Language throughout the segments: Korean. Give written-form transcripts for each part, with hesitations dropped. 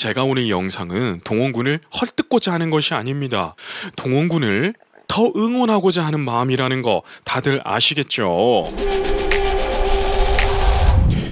제가 오늘 이 영상은 동원군을 헐뜯고자 하는 것이 아닙니다. 동원군을 더 응원하고자 하는 마음이라는 거 다들 아시겠죠?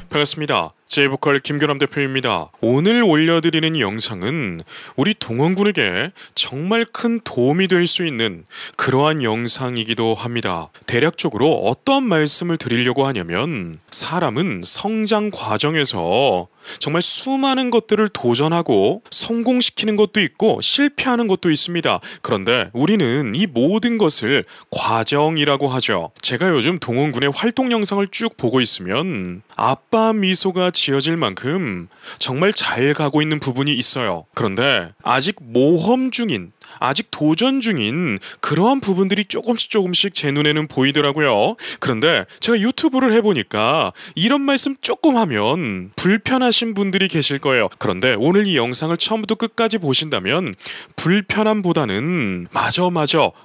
반갑습니다. 제이보컬 김규남 대표입니다. 오늘 올려드리는 영상은 우리 동원군에게 정말 큰 도움이 될 수 있는 그러한 영상이기도 합니다. 대략적으로 어떤 말씀을 드리려고 하냐면, 사람은 성장 과정에서 정말 수많은 것들을 도전하고 성공시키는 것도 있고 실패하는 것도 있습니다. 그런데 우리는 이 모든 것을 과정이라고 하죠. 제가 요즘 동원군의 활동 영상을 쭉 보고 있으면 아빠 미소가 지어질 만큼 정말 잘 가고 있는 부분이 있어요. 그런데 아직 모험 중인, 아직 도전 중인 그러한 부분들이 조금씩 제 눈에는 보이더라고요. 그런데 제가 유튜브를 해보니까 이런 말씀 조금 하면 불편하신 분들이 계실 거예요. 그런데 오늘 이 영상을 처음부터 끝까지 보신다면 불편함보다는 맞아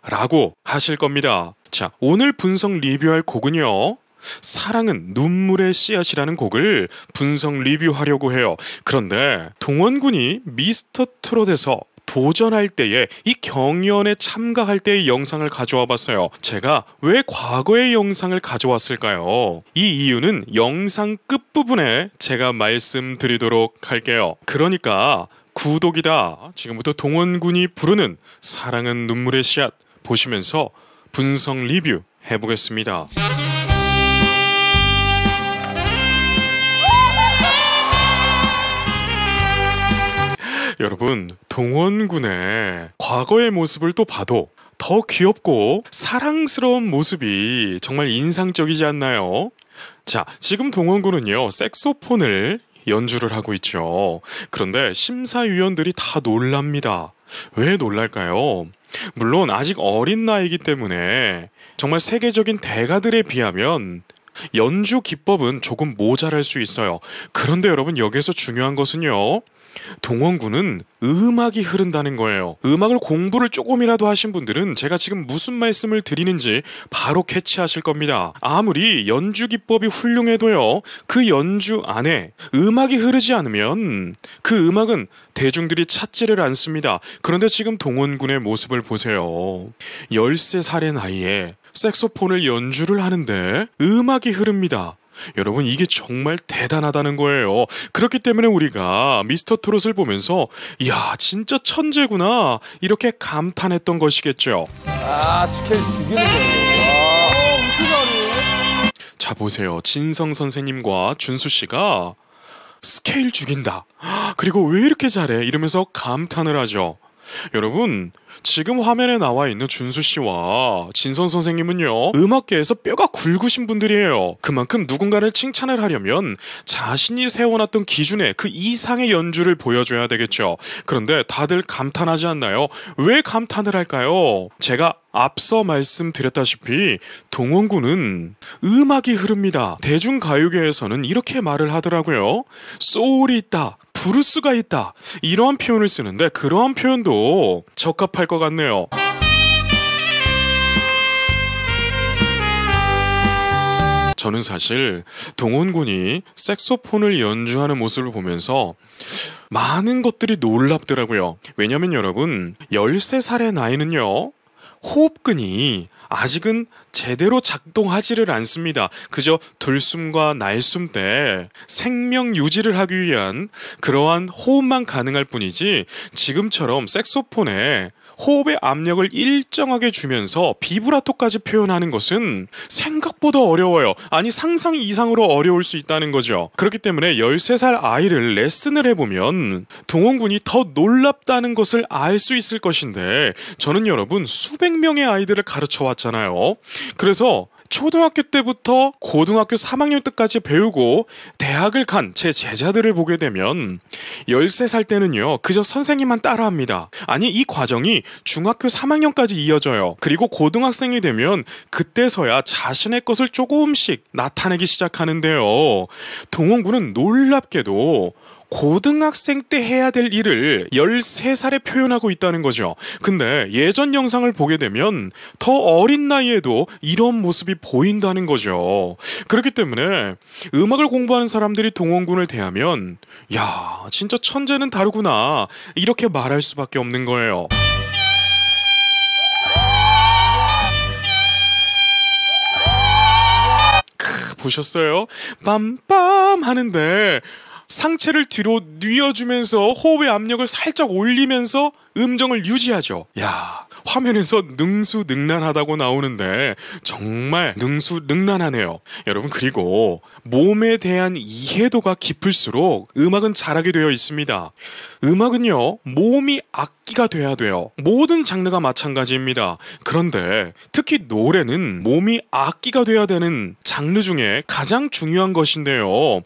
라고 하실 겁니다. 자, 오늘 분석 리뷰할 곡은요, 사랑은 눈물의 씨앗이라는 곡을 분석 리뷰하려고 해요. 그런데 동원군이 미스터 트롯에서 도전할 때에 이 경연에 참가할 때의 영상을 가져와 봤어요. 제가 왜 과거의 영상을 가져왔을까요? 이 이유는 영상 끝부분에 제가 말씀드리도록 할게요. 그러니까 구독이다. 지금부터 동원군이 부르는 사랑은 눈물의 씨앗 보시면서 분석 리뷰 해보겠습니다. 여러분, 동원군의 과거의 모습을 또 봐도 더 귀엽고 사랑스러운 모습이 정말 인상적이지 않나요? 자, 지금 동원군은요, 색소폰을 연주를 하고 있죠. 그런데 심사위원들이 다 놀랍니다. 왜 놀랄까요? 물론 아직 어린 나이이기 때문에 정말 세계적인 대가들에 비하면 연주 기법은 조금 모자랄 수 있어요. 그런데 여러분, 여기서 중요한 것은요, 동원군은 음악이 흐른다는 거예요. 음악을 공부를 조금이라도 하신 분들은 제가 지금 무슨 말씀을 드리는지 바로 캐치하실 겁니다. 아무리 연주 기법이 훌륭해도요, 그 연주 안에 음악이 흐르지 않으면 그 음악은 대중들이 찾지를 않습니다. 그런데 지금 동원군의 모습을 보세요. 13살의 나이에 색소폰을 연주를 하는데 음악이 흐릅니다. 여러분, 이게 정말 대단하다는 거예요. 그렇기 때문에 우리가 미스터 트롯을 보면서 이야, 진짜 천재구나 이렇게 감탄했던 것이겠죠. 아, 스케일 죽이는 거예요. 어떻게 잘해? 자, 보세요. 진성 선생님과 준수 씨가 스케일 죽인다, 그리고 왜 이렇게 잘해 이러면서 감탄을 하죠. 여러분, 지금 화면에 나와 있는 준수 씨와 진선 선생님은요, 음악계에서 뼈가 굵으신 분들이에요. 그만큼 누군가를 칭찬을 하려면 자신이 세워놨던 기준에 그 이상의 연주를 보여줘야 되겠죠. 그런데 다들 감탄하지 않나요? 왜 감탄을 할까요? 제가 앞서 말씀드렸다시피 동원군은 음악이 흐릅니다. 대중가요계에서는 이렇게 말을 하더라고요. 소울이 있다, 브루스가 있다, 이러한 표현을 쓰는데 그러한 표현도 적합할 것 같네요. 저는 사실 동원군이 색소폰을 연주하는 모습을 보면서 많은 것들이 놀랍더라고요. 왜냐면 여러분, 13살의 나이는요, 호흡근이 아직은 제대로 작동하지를 않습니다. 그저 들숨과 날숨 때 생명 유지를 하기 위한 그러한 호흡만 가능할 뿐이지, 지금처럼 색소폰에 호흡의 압력을 일정하게 주면서 비브라토까지 표현하는 것은 생각보다 어려워요. 아니, 상상 이상으로 어려울 수 있다는 거죠. 그렇기 때문에 13살 아이를 레슨을 해보면 동원군이 더 놀랍다는 것을 알 수 있을 것인데, 저는 여러분 수백 명의 아이들을 가르쳐 왔잖아요. 그래서 초등학교 때부터 고등학교 3학년 때까지 배우고 대학을 간 제 제자들을 보게 되면 13살 때는요, 그저 선생님만 따라합니다. 아니, 이 과정이 중학교 3학년까지 이어져요. 그리고 고등학생이 되면 그때서야 자신의 것을 조금씩 나타내기 시작하는데요, 동원군은 놀랍게도 고등학생 때 해야 될 일을 13살에 표현하고 있다는 거죠. 근데 예전 영상을 보게 되면 더 어린 나이에도 이런 모습이 보인다는 거죠. 그렇기 때문에 음악을 공부하는 사람들이 동원군을 대하면 야, 진짜 천재는 다르구나 이렇게 말할 수밖에 없는 거예요. 보셨어요? 빰빰 하는데 상체를 뒤로 뉘어주면서 호흡의 압력을 살짝 올리면서 음정을 유지하죠. 야, 화면에서 능수능란하다고 나오는데 정말 능수능란하네요. 여러분, 그리고 몸에 대한 이해도가 깊을수록 음악은 잘하게 되어 있습니다. 음악은요, 몸이 악기가 돼야 돼요. 모든 장르가 마찬가지입니다. 그런데 특히 노래는 몸이 악기가 돼야 되는 장르 중에 가장 중요한 것인데요.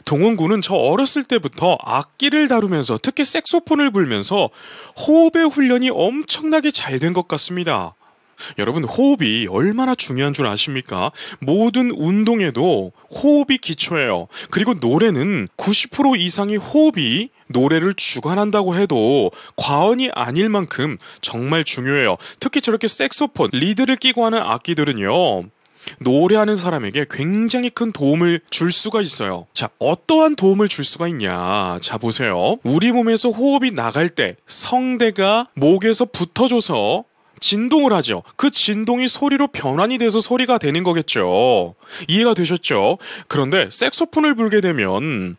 동원군은 저 어렸을 때부터 악기를 다루면서 특히 색소폰을 불면서 호흡의 훈련이 엄청나게 잘 된 것 같습니다. 여러분, 호흡이 얼마나 중요한 줄 아십니까? 모든 운동에도 호흡이 기초예요. 그리고 노래는 90% 이상의 호흡이 노래를 주관한다고 해도 과언이 아닐 만큼 정말 중요해요. 특히 저렇게 색소폰, 리드를 끼고 하는 악기들은요, 노래하는 사람에게 굉장히 큰 도움을 줄 수가 있어요. 자, 어떠한 도움을 줄 수가 있냐? 자, 보세요. 우리 몸에서 호흡이 나갈 때 성대가 목에서 붙어줘서 진동을 하죠. 그 진동이 소리로 변환이 돼서 소리가 되는 거겠죠. 이해가 되셨죠? 그런데 색소폰을 불게 되면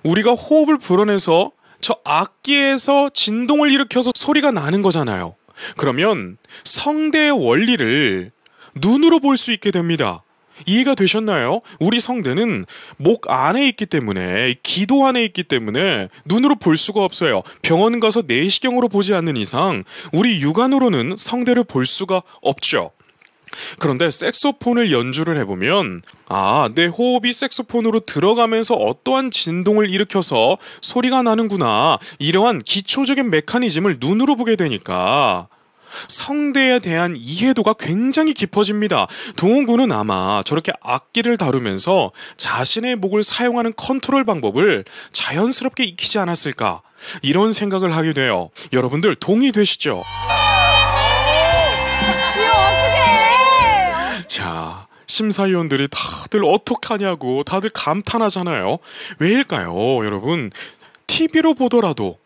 우리가 호흡을 불어내서 저 악기에서 진동을 일으켜서 소리가 나는 거잖아요. 그러면 성대의 원리를 눈으로 볼 수 있게 됩니다. 이해가 되셨나요? 우리 성대는 목 안에 있기 때문에, 기도 안에 있기 때문에 눈으로 볼 수가 없어요. 병원 가서 내시경으로 보지 않는 이상 우리 육안으로는 성대를 볼 수가 없죠. 그런데 색소폰을 연주를 해보면 내 호흡이 색소폰으로 들어가면서 어떠한 진동을 일으켜서 소리가 나는구나, 이러한 기초적인 메커니즘을 눈으로 보게 되니까 성대에 대한 이해도가 굉장히 깊어집니다. 동원군은 아마 저렇게 악기를 다루면서 자신의 목을 사용하는 컨트롤 방법을 자연스럽게 익히지 않았을까, 이런 생각을 하게 돼요. 여러분들 동의되시죠? 자, 심사위원들이 다들 어떡하냐고 다들 감탄하잖아요. 왜일까요? 여러분, TV로 보더라도,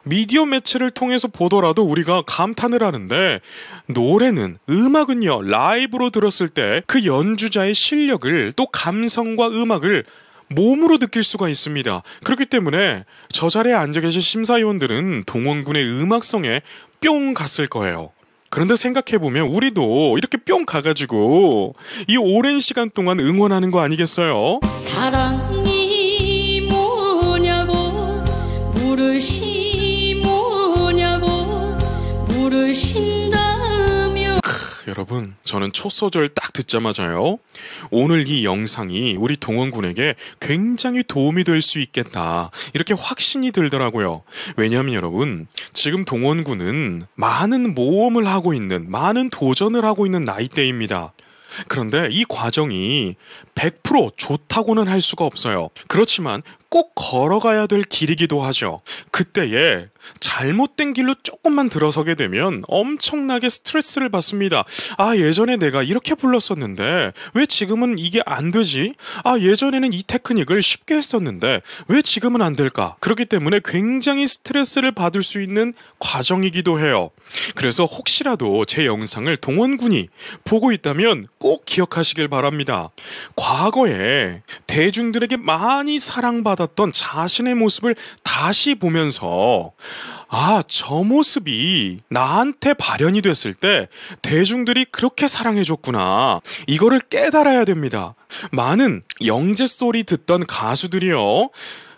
미디어 매체를 통해서 보더라도 우리가 감탄을 하는데, 노래는, 음악은요, 라이브로 들었을 때 그 연주자의 실력을, 또 감성과 음악을 몸으로 느낄 수가 있습니다. 그렇기 때문에 저 자리에 앉아 계신 심사위원들은 동원군의 음악성에 뿅 갔을 거예요. 그런데 생각해보면 우리도 이렇게 뿅 가가지고 이 오랜 시간 동안 응원하는 거 아니겠어요? 사랑이 뭐냐고 물으신다며. 여러분, 저는 첫 소절 딱 듣자마자요, 오늘 이 영상이 우리 동원군에게 굉장히 도움이 될 수 있겠다, 이렇게 확신이 들더라고요. 왜냐하면 여러분, 지금 동원군은 많은 모험을 하고 있는, 많은 도전을 하고 있는 나이대입니다. 그런데 이 과정이 100% 좋다고는 할 수가 없어요. 그렇지만 꼭 걸어가야 될 길이기도 하죠. 그때에 잘못된 길로 조금만 들어서게 되면 엄청나게 스트레스를 받습니다. 예전에 내가 이렇게 불렀었는데 왜 지금은 이게 안 되지? 예전에는 이 테크닉을 쉽게 했었는데 왜 지금은 안 될까? 그렇기 때문에 굉장히 스트레스를 받을 수 있는 과정이기도 해요. 그래서 혹시라도 제 영상을 동원군이 보고 있다면 꼭 기억하시길 바랍니다. 과거에 대중들에게 많이 사랑받았던 자신의 모습을 다시 보면서 저 모습이 나한테 발현이 됐을 때 대중들이 그렇게 사랑해줬구나, 이거를 깨달아야 됩니다. 많은 영재 소리 듣던 가수들이요,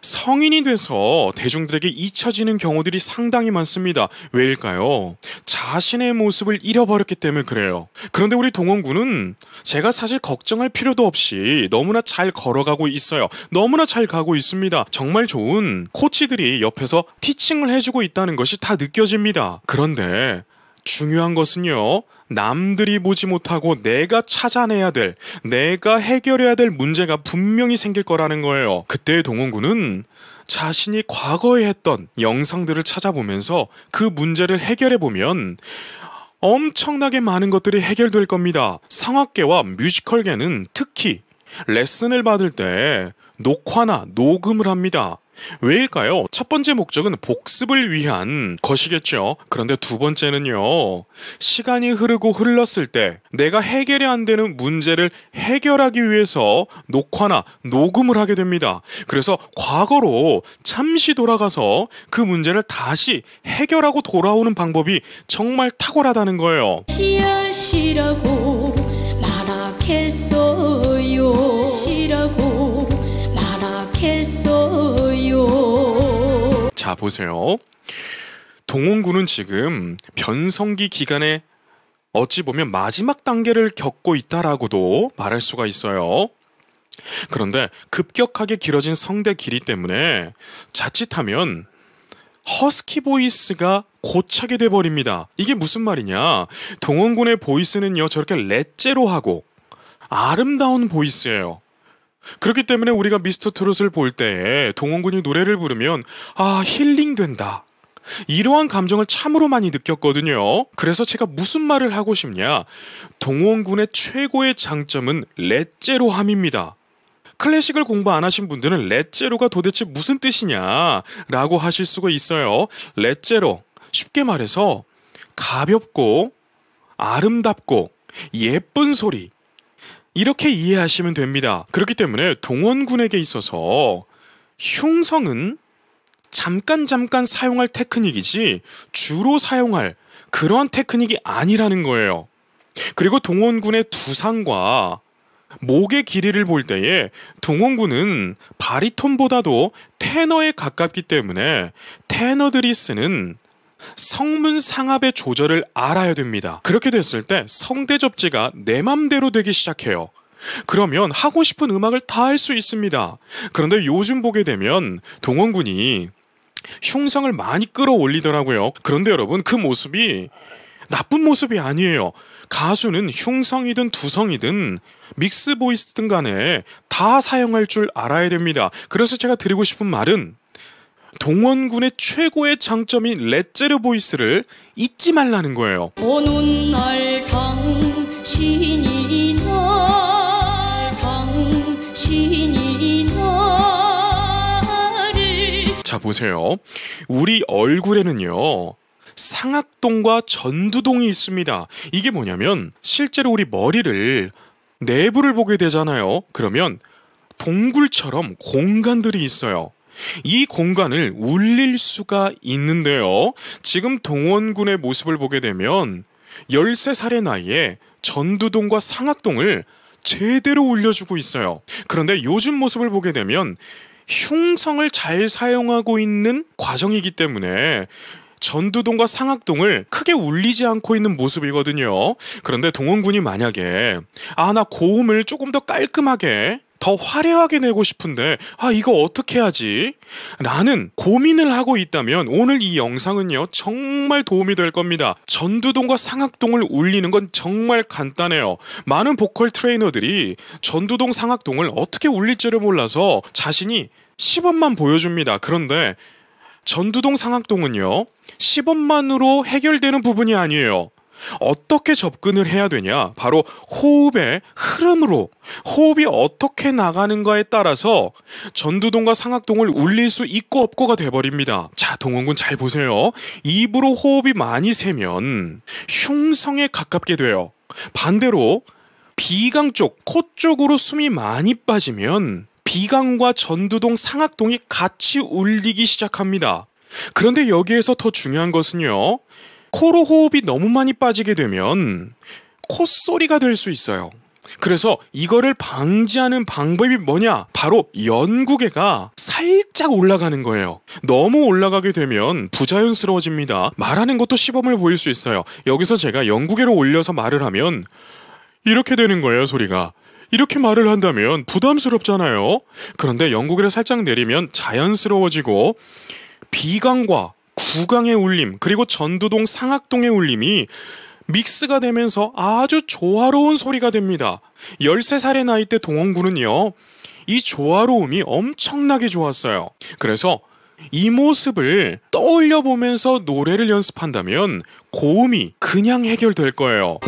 성인이 돼서 대중들에게 잊혀지는 경우들이 상당히 많습니다. 왜일까요? 자신의 모습을 잃어버렸기 때문에 그래요. 그런데 우리 동원군은 제가 사실 걱정할 필요도 없이 너무나 잘 걸어가고 있어요. 너무나 잘 가고 있습니다. 정말 좋은 코치들이 옆에서 티칭을 해주고 있다는 것이 다 느껴집니다. 그런데 중요한 것은요, 남들이 보지 못하고 내가 찾아내야 될, 내가 해결해야 될 문제가 분명히 생길 거라는 거예요. 그때의 동원군은 자신이 과거에 했던 영상들을 찾아보면서 그 문제를 해결해보면 엄청나게 많은 것들이 해결될 겁니다. 성악계와 뮤지컬계는 특히 레슨을 받을 때 녹화나 녹음을 합니다. 왜일까요? 첫 번째 목적은 복습을 위한 것이겠죠. 그런데 두 번째는요, 시간이 흐르고 흘렀을 때 내가 해결이 안 되는 문제를 해결하기 위해서 녹화나 녹음을 하게 됩니다. 그래서 과거로 잠시 돌아가서 그 문제를 다시 해결하고 돌아오는 방법이 정말 탁월하다는 거예요. 씨앗이라고 말하겠어요. 씨라고 말하겠어요. 자, 보세요. 동원군은 지금 변성기 기간에 어찌 보면 마지막 단계를 겪고 있다라고도 말할 수가 있어요. 그런데 급격하게 길어진 성대 길이 때문에 자칫하면 허스키 보이스가 고차게 돼버립니다. 이게 무슨 말이냐? 동원군의 보이스는요, 저렇게 렛제로하고 아름다운 보이스예요. 그렇기 때문에 우리가 미스터 트롯을 볼 때에 동원군이 노래를 부르면 힐링된다, 이러한 감정을 참으로 많이 느꼈거든요. 그래서 제가 무슨 말을 하고 싶냐, 동원군의 최고의 장점은 렛제로함입니다. 클래식을 공부 안 하신 분들은 렛제로가 도대체 무슨 뜻이냐 라고 하실 수가 있어요. 렛제로, 쉽게 말해서 가볍고 아름답고 예쁜 소리, 이렇게 이해하시면 됩니다. 그렇기 때문에 동원군에게 있어서 흉성은 잠깐 사용할 테크닉이지 주로 사용할 그러한 테크닉이 아니라는 거예요. 그리고 동원군의 두상과 목의 길이를 볼 때에 동원군은 바리톤보다도 테너에 가깝기 때문에 테너들이 쓰는 성문 상압의 조절을 알아야 됩니다. 그렇게 됐을 때 성대 접지가 내 맘대로 되기 시작해요. 그러면 하고 싶은 음악을 다 할 수 있습니다. 그런데 요즘 보게 되면 동원군이 흉성을 많이 끌어올리더라고요. 그런데 여러분, 그 모습이 나쁜 모습이 아니에요. 가수는 흉성이든 두성이든 믹스 보이스든 간에 다 사용할 줄 알아야 됩니다. 그래서 제가 드리고 싶은 말은 동원군의 최고의 장점인 렛제로 보이스를 잊지 말라는 거예요. 오는 날 당신이 나를. 자, 보세요. 우리 얼굴에는요, 상악동과 전두동이 있습니다. 이게 뭐냐면 실제로 우리 머리를 내부를 보게 되잖아요. 그러면 동굴처럼 공간들이 있어요. 이 공간을 울릴 수가 있는데요. 지금 동원군의 모습을 보게 되면 13살의 나이에 전두동과 상악동을 제대로 울려주고 있어요. 그런데 요즘 모습을 보게 되면 흉성을 잘 사용하고 있는 과정이기 때문에 전두동과 상악동을 크게 울리지 않고 있는 모습이거든요. 그런데 동원군이 만약에 나 고음을 조금 더 깔끔하게, 더 화려하게 내고 싶은데 이거 어떻게 하지? 라는 고민을 하고 있다면 오늘 이 영상은요, 정말 도움이 될 겁니다. 전두동과 상악동을 울리는 건 정말 간단해요. 많은 보컬 트레이너들이 전두동, 상악동을 어떻게 울릴지를 몰라서 자신이 시범만 보여줍니다. 그런데 전두동, 상악동은요, 시범만으로 해결되는 부분이 아니에요. 어떻게 접근을 해야 되냐? 바로 호흡의 흐름으로, 호흡이 어떻게 나가는가에 따라서 전두동과 상악동을 울릴 수 있고 없고가 돼버립니다. 자, 동원군 잘 보세요. 입으로 호흡이 많이 새면 흉성에 가깝게 돼요. 반대로 비강 쪽, 코 쪽으로 숨이 많이 빠지면 비강과 전두동, 상악동이 같이 울리기 시작합니다. 그런데 여기에서 더 중요한 것은요, 코로 호흡이 너무 많이 빠지게 되면 콧소리가 될 수 있어요. 그래서 이거를 방지하는 방법이 뭐냐? 바로 연구개가 살짝 올라가는 거예요. 너무 올라가게 되면 부자연스러워집니다. 말하는 것도 시범을 보일 수 있어요. 여기서 제가 연구개로 올려서 말을 하면 이렇게 되는 거예요, 소리가. 이렇게 말을 한다면 부담스럽잖아요. 그런데 연구개를 살짝 내리면 자연스러워지고 비강과 구강의 울림, 그리고 전두동, 상악동의 울림이 믹스가 되면서 아주 조화로운 소리가 됩니다. 13살의 나이 때 동원군은요, 이 조화로움이 엄청나게 좋았어요. 그래서 이 모습을 떠올려 보면서 노래를 연습한다면 고음이 그냥 해결될 거예요.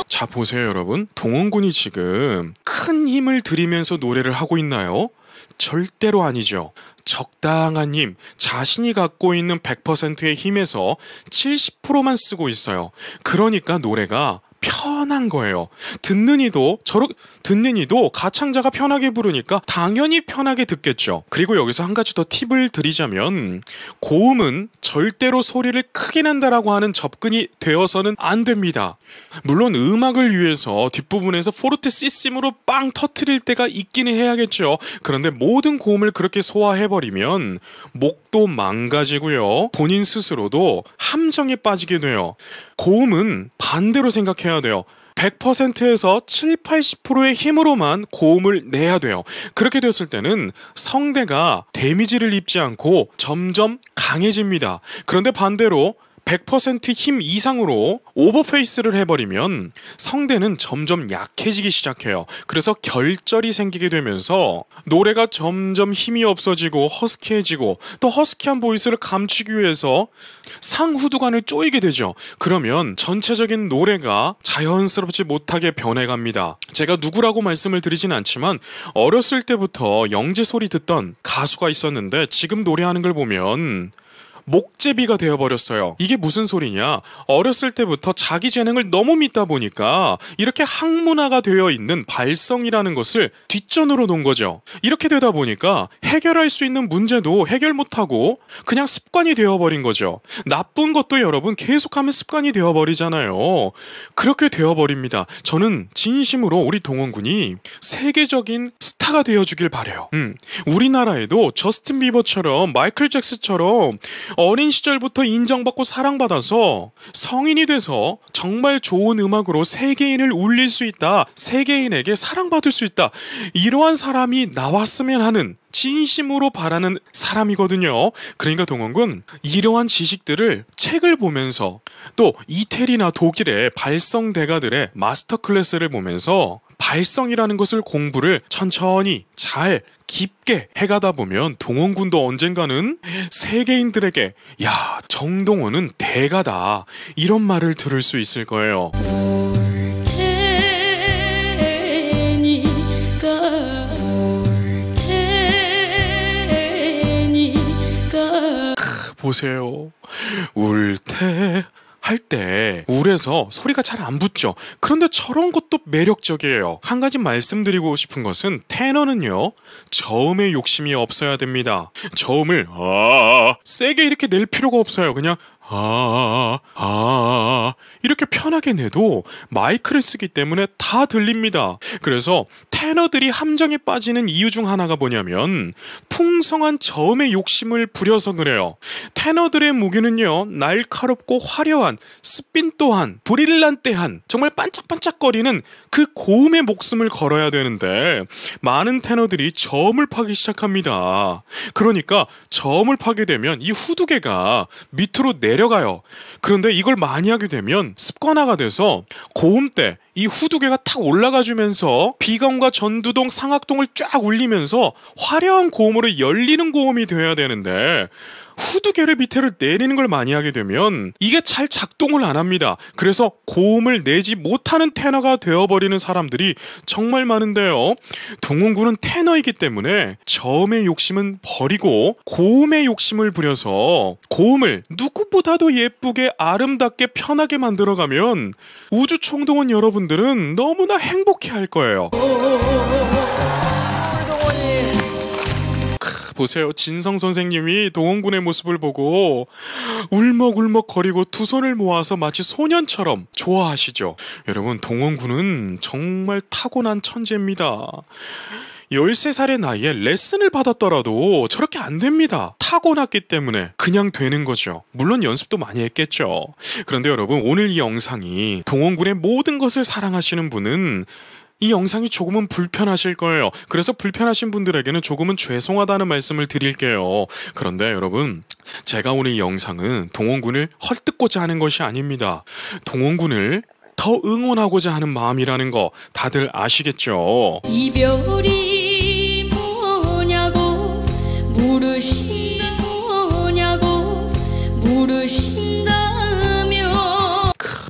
자, 보세요 여러분. 동원군이 지금 큰 힘을 들이면서 노래를 하고 있나요? 절대로 아니죠. 적당한 힘, 자신이 갖고 있는 100%의 힘에서 70%만 쓰고 있어요. 그러니까 노래가 편한 거예요. 듣는 이도 가창자가 편하게 부르니까 당연히 편하게 듣겠죠. 그리고 여기서 한 가지 더 팁을 드리자면, 고음은 절대로 소리를 크게 낸다라고 하는 접근이 되어서는 안 됩니다. 물론 음악을 위해서 뒷부분에서 포르테 시심으로 빵 터트릴 때가 있기는 해야겠죠. 그런데 모든 고음을 그렇게 소화해버리면 목도 망가지고요, 본인 스스로도 함정에 빠지게 돼요. 고음은 반대로 생각해야 돼요. 100%에서 7, 80%의 힘으로만 고음을 내야 돼요. 그렇게 됐을 때는 성대가 데미지를 입지 않고 점점 강해집니다. 그런데 반대로 100% 힘 이상으로 오버페이스를 해버리면 성대는 점점 약해지기 시작해요. 그래서 결절이 생기게 되면서 노래가 점점 힘이 없어지고 허스키해지고, 또 허스키한 보이스를 감추기 위해서 상후두관을 쪼이게 되죠. 그러면 전체적인 노래가 자연스럽지 못하게 변해갑니다. 제가 누구라고 말씀을 드리진 않지만 어렸을 때부터 영재 소리 듣던 가수가 있었는데 지금 노래하는 걸 보면 목제비가 되어버렸어요. 이게 무슨 소리냐? 어렸을 때부터 자기 재능을 너무 믿다 보니까 이렇게 항문화가 되어 있는 발성이라는 것을 뒷전으로 놓은 거죠. 이렇게 되다 보니까 해결할 수 있는 문제도 해결 못하고 그냥 습관이 되어버린 거죠. 나쁜 것도 여러분 계속하면 습관이 되어버리잖아요. 그렇게 되어버립니다. 저는 진심으로 우리 동원군이 세계적인 스타가 되어주길 바래요. 우리나라에도 저스틴 비버처럼 마이클 잭슨처럼 어린 시절부터 인정받고 사랑받아서 성인이 돼서 정말 좋은 음악으로 세계인을 울릴 수 있다, 세계인에게 사랑받을 수 있다, 이러한 사람이 나왔으면 하는 진심으로 바라는 사람이거든요. 그러니까 동원군, 이러한 지식들을 책을 보면서 또 이태리나 독일의 발성 대가들의 마스터 클래스를 보면서 발성이라는 것을 공부를 천천히 잘 깊게 해가다 보면 동원군도 언젠가는 세계인들에게 야, 정동원은 대가다, 이런 말을 들을 수 있을 거예요. 보세요. 울테 할 때 울에서 소리가 잘 안 붙죠. 그런데 저런 것도 매력적이에요. 한 가지 말씀드리고 싶은 것은 테너는요, 저음에 욕심이 없어야 됩니다. 저음을 세게 이렇게 낼 필요가 없어요. 그냥 이렇게 편하게 내도 마이크를 쓰기 때문에 다 들립니다. 그래서 테너들이 함정에 빠지는 이유 중 하나가 뭐냐면 풍성한 저음의 욕심을 부려서 그래요. 테너들의 무기는요, 날카롭고 화려한 스핀 또한 브릴란테한 정말 반짝반짝거리는 그 고음의 목숨을 걸어야 되는데 많은 테너들이 저음을 파기 시작합니다. 그러니까 저음을 파게 되면 이 후두개가 밑으로 내려가요. 그런데 이걸 많이 하게 되면 습관화가 돼서 고음 때 이 후두개가 탁 올라가주면서 비강과 전두동, 상악동을 쫙 울리면서 화려한 고음으로 열리는 고음이 돼야 되는데 후두개를 밑으로 내리는 걸 많이 하게 되면 이게 잘 작동을 안 합니다. 그래서 고음을 내지 못하는 테너가 되어버리는 사람들이 정말 많은데요. 동원군은 테너이기 때문에 저음의 욕심은 버리고 고음의 욕심을 부려서 고음을 누구보다도 예쁘게 아름답게 편하게 만들어가면 우주총동원 여러분들은 너무나 행복해할 거예요. 보세요. 진성 선생님이 동원군의 모습을 보고 울먹울먹거리고 두 손을 모아서 마치 소년처럼 좋아하시죠. 여러분, 동원군은 정말 타고난 천재입니다. 13살의 나이에 레슨을 받았더라도 저렇게 안 됩니다. 타고났기 때문에 그냥 되는 거죠. 물론 연습도 많이 했겠죠. 그런데 여러분, 오늘 이 영상이 동원군의 모든 것을 사랑하시는 분은 이 영상이 조금은 불편하실 거예요. 그래서 불편하신 분들에게는 조금은 죄송하다는 말씀을 드릴게요. 그런데 여러분, 제가 오늘 이 영상은 동원군을 헐뜯고자 하는 것이 아닙니다. 동원군을 더 응원하고자 하는 마음이라는 거 다들 아시겠죠? 이별이 뭐냐고 물으신다며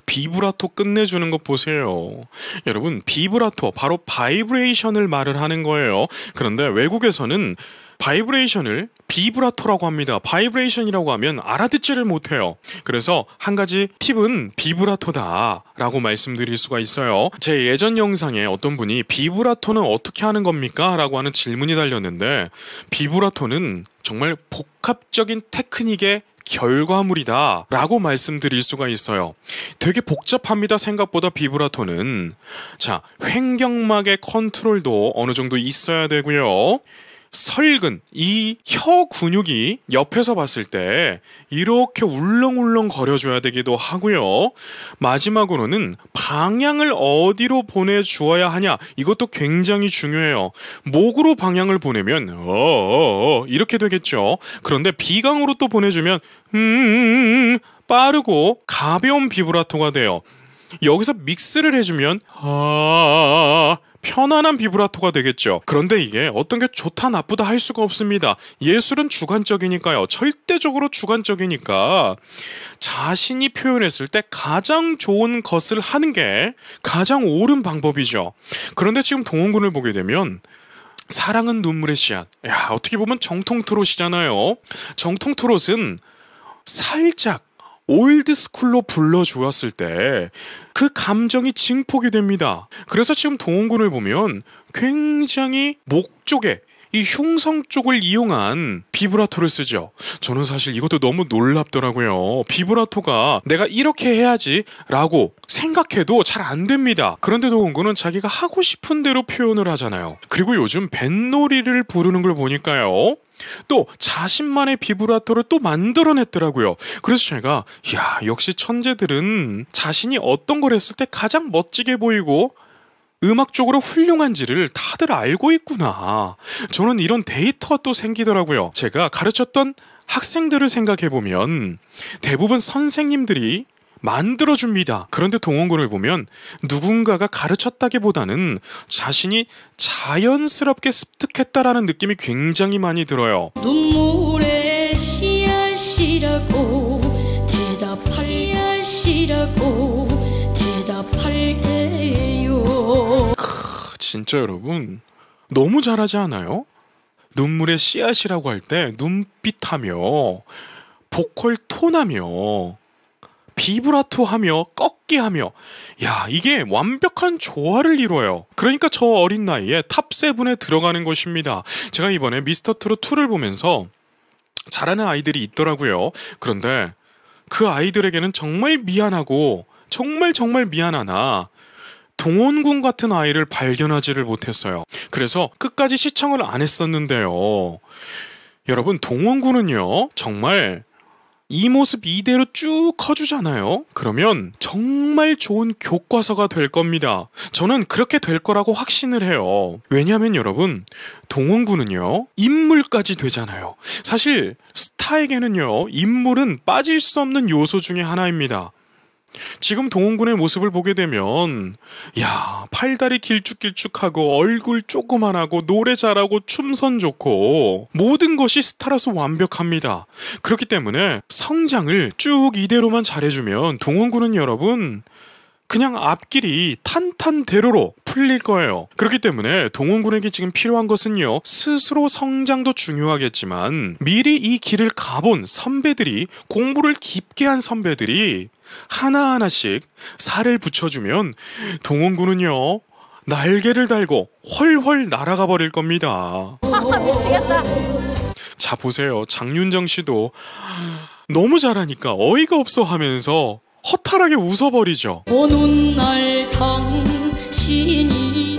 비브라토 끝내주는 것 보세요. 여러분, 비브라토 바로 바이브레이션을 말을 하는 거예요. 그런데 외국에서는 바이브레이션을 비브라토라고 합니다. 바이브레이션이라고 하면 알아듣지를 못해요. 그래서 한 가지 팁은 비브라토다 라고 말씀드릴 수가 있어요. 제 예전 영상에 어떤 분이 비브라토는 어떻게 하는 겁니까? 라고 하는 질문이 달렸는데, 비브라토는 정말 복합적인 테크닉의 결과물이다 라고 말씀드릴 수가 있어요. 되게 복잡합니다. 생각보다 비브라토는. 자, 횡격막의 컨트롤도 어느 정도 있어야 되고요. 설근, 이 혀 근육이 옆에서 봤을 때 이렇게 울렁울렁 거려줘야 되기도 하고요. 마지막으로는 방향을 어디로 보내주어야 하냐, 이것도 굉장히 중요해요. 목으로 방향을 보내면 이렇게 되겠죠. 그런데 비강으로 또 보내주면 빠르고 가벼운 비브라토가 돼요. 여기서 믹스를 해주면 편안한 비브라토가 되겠죠. 그런데 이게 어떤 게 좋다 나쁘다 할 수가 없습니다. 예술은 주관적이니까요. 절대적으로 주관적이니까 자신이 표현했을 때 가장 좋은 것을 하는 게 가장 옳은 방법이죠. 그런데 지금 동원군을 보게 되면 사랑은 눈물의 씨앗. 야, 어떻게 보면 정통 트롯이잖아요. 정통 트롯은 살짝 올드스쿨로 불러주었을 때 그 감정이 증폭이 됩니다. 그래서 지금 동원군을 보면 굉장히 목 쪽에 이 흉성 쪽을 이용한 비브라토를 쓰죠. 저는 사실 이것도 너무 놀랍더라고요. 비브라토가 내가 이렇게 해야지 라고 생각해도 잘 안 됩니다. 그런데 동원군은 자기가 하고 싶은 대로 표현을 하잖아요. 그리고 요즘 뱃놀이를 부르는 걸 보니까요, 또 자신만의 비브라토를 또 만들어냈더라고요. 그래서 제가 역시 천재들은 자신이 어떤 걸 했을 때 가장 멋지게 보이고 음악적으로 훌륭한지를 다들 알고 있구나. 저는 이런 데이터가 또 생기더라고요. 제가 가르쳤던 학생들을 생각해보면 대부분 선생님들이 만들어줍니다. 그런데 동원군을 보면 누군가가 가르쳤다기보다는 자신이 자연스럽게 습득했다라는 느낌이 굉장히 많이 들어요. 눈물의 씨앗이라고 대답할게요. 진짜 여러분 너무 잘하지 않아요? 눈물의 씨앗이라고 할 때 눈빛하며 보컬 톤하며 비브라토하며 꺾기하며, 야, 이게 완벽한 조화를 이루어요. 그러니까 저 어린 나이에 탑7에 들어가는 것입니다. 제가 이번에 미스터트롯 2를 보면서 잘하는 아이들이 있더라고요. 그런데 그 아이들에게는 정말 미안하고 정말 미안하나 동원군 같은 아이를 발견하지를 못했어요. 그래서 끝까지 시청을 안 했었는데요. 여러분, 동원군은요 정말 이 모습 이대로 쭉 커주잖아요. 그러면 정말 좋은 교과서가 될 겁니다. 저는 그렇게 될 거라고 확신을 해요. 왜냐하면 여러분, 동원군은요 인물까지 되잖아요. 사실 스타에게는요 인물은 빠질 수 없는 요소 중에 하나입니다. 지금 동원군의 모습을 보게 되면 팔다리 길쭉길쭉하고 얼굴 조그만하고 노래 잘하고 춤선 좋고 모든 것이 스타라서 완벽합니다. 그렇기 때문에 성장을 쭉 이대로만 잘해주면 동원군은 여러분 그냥 앞길이 탄탄대로로 풀릴 거예요. 그렇기 때문에 동원군에게 지금 필요한 것은요, 스스로 성장도 중요하겠지만 미리 이 길을 가본 선배들이, 공부를 깊게 한 선배들이 하나하나씩 살을 붙여주면 동원군은요 날개를 달고 훨훨 날아가 버릴 겁니다. 미치겠다. 자, 보세요. 장윤정 씨도 너무 잘하니까 어이가 없어 하면서 허탈하게 웃어버리죠. 오는 날 당신이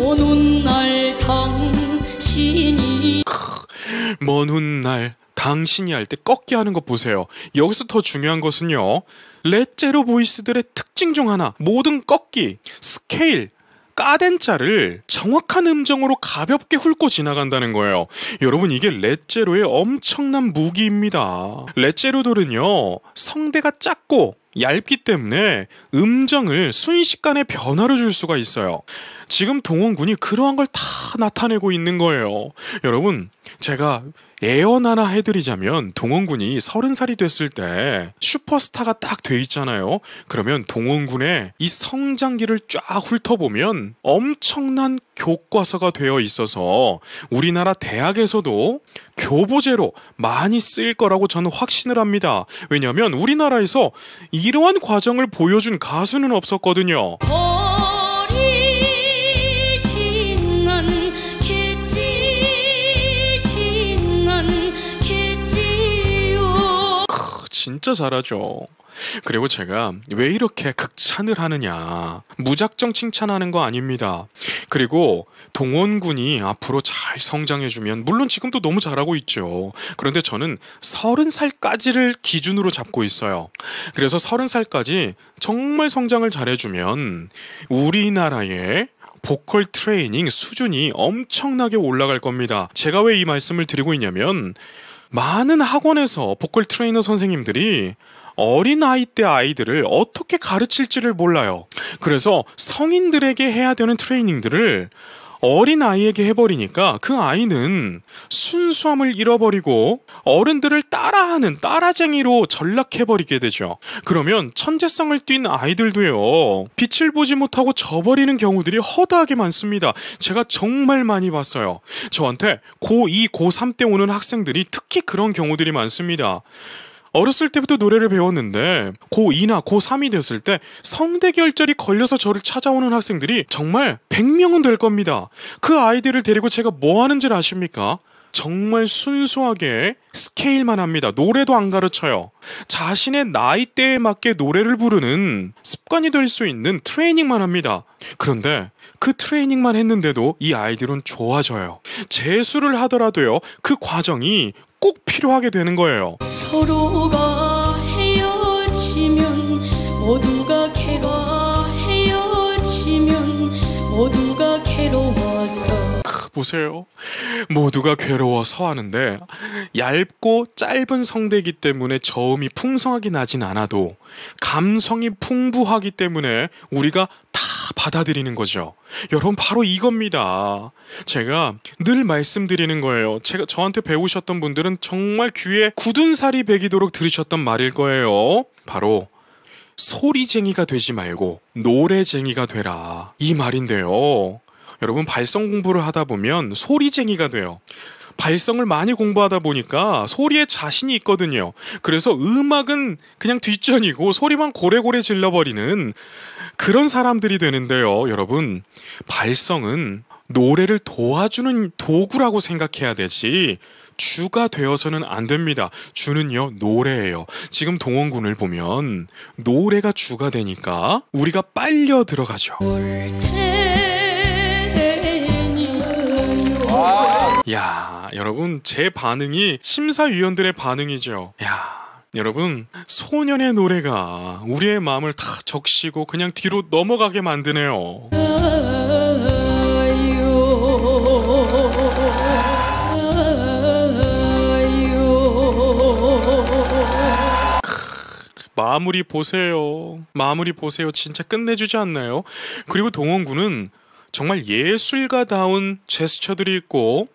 먼 훗날 당신이 할 때 꺾기 하는 것 보세요. 여기서 더 중요한 것은요, 렛제로 보이스들의 특징 중 하나, 모든 꺾기, 스케일, 까덴자를 정확한 음정으로 가볍게 훑고 지나간다는 거예요. 여러분, 이게 렛제로의 엄청난 무기입니다. 렛제로들은요, 성대가 작고 얇기 때문에 음정을 순식간에 변화를 줄 수가 있어요. 지금 동원군이 그러한 걸 다 나타내고 있는 거예요. 여러분, 제가 예언 하나 해드리자면, 동원군이 30살이 됐을 때 슈퍼스타가 딱 돼 있잖아요. 그러면 동원군의 이 성장기를 쫙 훑어보면 엄청난 교과서가 되어 있어서 우리나라 대학에서도 교보제로 많이 쓰일 거라고 저는 확신을 합니다. 왜냐하면 우리나라에서 이러한 과정을 보여준 가수는 없었거든요. 진짜 잘하죠. 그리고 제가 왜 이렇게 극찬을 하느냐, 무작정 칭찬하는 거 아닙니다. 그리고 동원군이 앞으로 잘 성장해주면, 물론 지금도 너무 잘하고 있죠. 그런데 저는 30살까지를 기준으로 잡고 있어요. 그래서 30살까지 정말 성장을 잘해주면 우리나라의 보컬 트레이닝 수준이 엄청나게 올라갈 겁니다. 제가 왜 이 말씀을 드리고 있냐면, 많은 학원에서 보컬 트레이너 선생님들이 어린 아이 때 아이들을 어떻게 가르칠지를 몰라요. 그래서 성인들에게 해야 되는 트레이닝들을 어린 아이에게 해버리니까 그 아이는 순수함을 잃어버리고 어른들을 따라하는 따라쟁이로 전락해버리게 되죠. 그러면 천재성을 띈 아이들도요, 빛을 보지 못하고 져버리는 경우들이 허다하게 많습니다. 제가 정말 많이 봤어요. 저한테 고2, 고3 때 오는 학생들이 특히 그런 경우들이 많습니다. 어렸을 때부터 노래를 배웠는데 고2나 고3이 됐을 때 성대결절이 걸려서 저를 찾아오는 학생들이 정말 100명은 될 겁니다. 그 아이들을 데리고 제가 뭐 하는 줄 아십니까? 정말 순수하게 스케일만 합니다. 노래도 안 가르쳐요. 자신의 나이대에 맞게 노래를 부르는 습관이 될 수 있는 트레이닝만 합니다. 그런데 그 트레이닝만 했는데도 이 아이들은 좋아져요. 재수를 하더라도요, 그 과정이 꼭 필요하게 되는 거예요. 서로가 헤어지면 모두가 모두가 괴로워서. 보세요. 모두가 괴로워서 하는데, 얇고 짧은 성대이기 때문에 저음이 풍성하게 나진 않아도 감성이 풍부하기 때문에 우리가 다 받아들이는 거죠. 여러분, 바로 이겁니다. 제가 늘 말씀드리는 거예요. 저한테 배우셨던 분들은 정말 귀에 굳은 살이 배기도록 들으셨던 말일 거예요. 바로 소리쟁이가 되지 말고 노래쟁이가 되라, 이 말인데요. 여러분, 발성 공부를 하다 보면 소리쟁이가 돼요. 발성을 많이 공부하다 보니까 소리에 자신이 있거든요. 그래서 음악은 그냥 뒷전이고 소리만 고래고래 질러버리는 그런 사람들이 되는데요. 여러분, 발성은 노래를 도와주는 도구라고 생각해야 되지 주가 되어서는 안 됩니다. 주는요, 노래예요. 지금 동원군을 보면 노래가 주가 되니까 우리가 빨려 들어가죠. 야, 여러분, 제 반응이 심사위원들의 반응이죠. 야, 여러분, 소년의 노래가 우리의 마음을 다 적시고 그냥 뒤로 넘어가게 만드네요. 마무리 보세요. 마무리 보세요. 진짜 끝내주지 않나요? 그리고 동원군은 정말 예술가다운 제스처들이 있고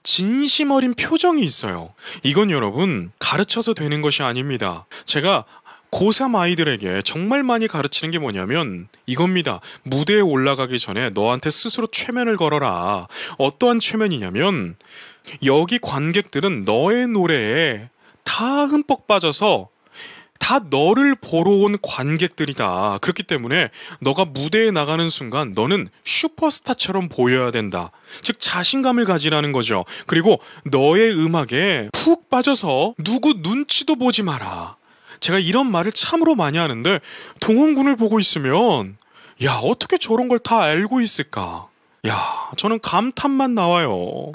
진심 어린 표정이 있어요. 이건 여러분, 가르쳐서 되는 것이 아닙니다. 제가 고3 아이들에게 정말 많이 가르치는 게 뭐냐면 이겁니다. 무대에 올라가기 전에 너한테 스스로 최면을 걸어라. 어떠한 최면이냐면, 여기 관객들은 너의 노래에 다 흠뻑 빠져서 다 너를 보러 온 관객들이다. 그렇기 때문에 너가 무대에 나가는 순간 너는 슈퍼스타처럼 보여야 된다. 즉, 자신감을 가지라는 거죠. 그리고 너의 음악에 푹 빠져서 누구 눈치도 보지 마라. 제가 이런 말을 참으로 많이 하는데, 동원군을 보고 있으면 야, 어떻게 저런 걸 다 알고 있을까? 야, 저는 감탄만 나와요.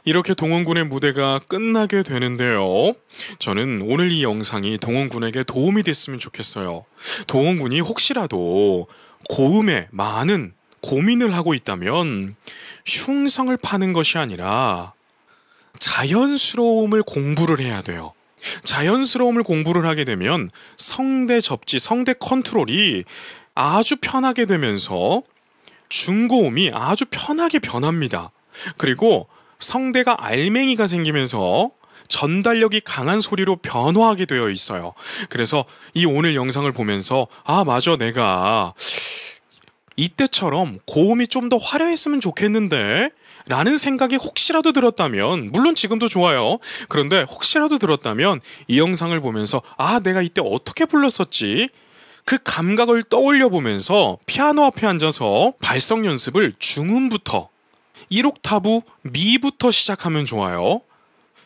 이렇게 동원군의 무대가 끝나게 되는데요. 저는 오늘 이 영상이 동원군에게 도움이 됐으면 좋겠어요. 동원군이 혹시라도 고음에 많은 고민을 하고 있다면 흉성을 파는 것이 아니라 자연스러움을 공부를 해야 돼요. 자연스러움을 공부를 하게 되면 성대 접지, 성대 컨트롤이 아주 편하게 되면서 중고음이 아주 편하게 변합니다. 그리고 성대가 알맹이가 생기면서 전달력이 강한 소리로 변화하게 되어 있어요. 그래서 이 오늘 영상을 보면서 아, 맞아, 내가 이때처럼 고음이 좀 더 화려했으면 좋겠는데 라는 생각이 혹시라도 들었다면, 물론 지금도 좋아요. 그런데 혹시라도 들었다면 이 영상을 보면서 아, 내가 이때 어떻게 불렀었지? 그 감각을 떠올려 보면서 피아노 앞에 앉아서 발성 연습을 중음부터 1옥타브 미부터 시작하면 좋아요.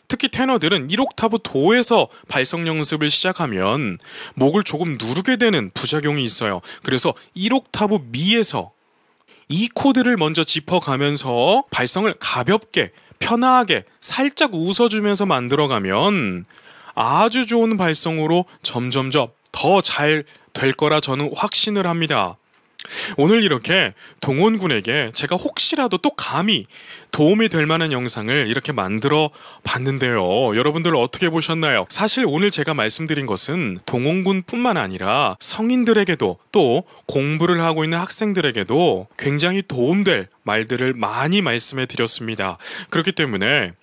특히 테너들은 1옥타브 도에서 발성 연습을 시작하면 목을 조금 누르게 되는 부작용이 있어요. 그래서 1옥타브 미에서 이 코드를 먼저 짚어가면서 발성을 가볍게, 편하게, 살짝 웃어주면서 만들어가면 아주 좋은 발성으로 점점점 더 잘 될 거라 저는 확신을 합니다. 오늘 이렇게 동원군에게 제가 혹시라도 또 감히 도움이 될 만한 영상을 이렇게 만들어 봤는데요. 여러분들 어떻게 보셨나요? 사실 오늘 제가 말씀드린 것은 동원군뿐만 아니라 성인들에게도 또 공부를 하고 있는 학생들에게도 굉장히 도움될 말들을 많이 말씀해 드렸습니다. 그렇기 때문에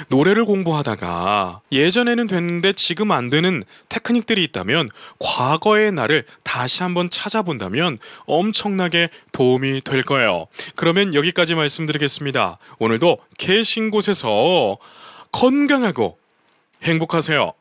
노래를 공부하다가 예전에는 됐는데 지금 안 되는 테크닉들이 있다면 과거의 나를 다시 한번 찾아본다면 엄청나게 도움이 될 거예요. 그러면 여기까지 말씀드리겠습니다. 오늘도 계신 곳에서 건강하고 행복하세요.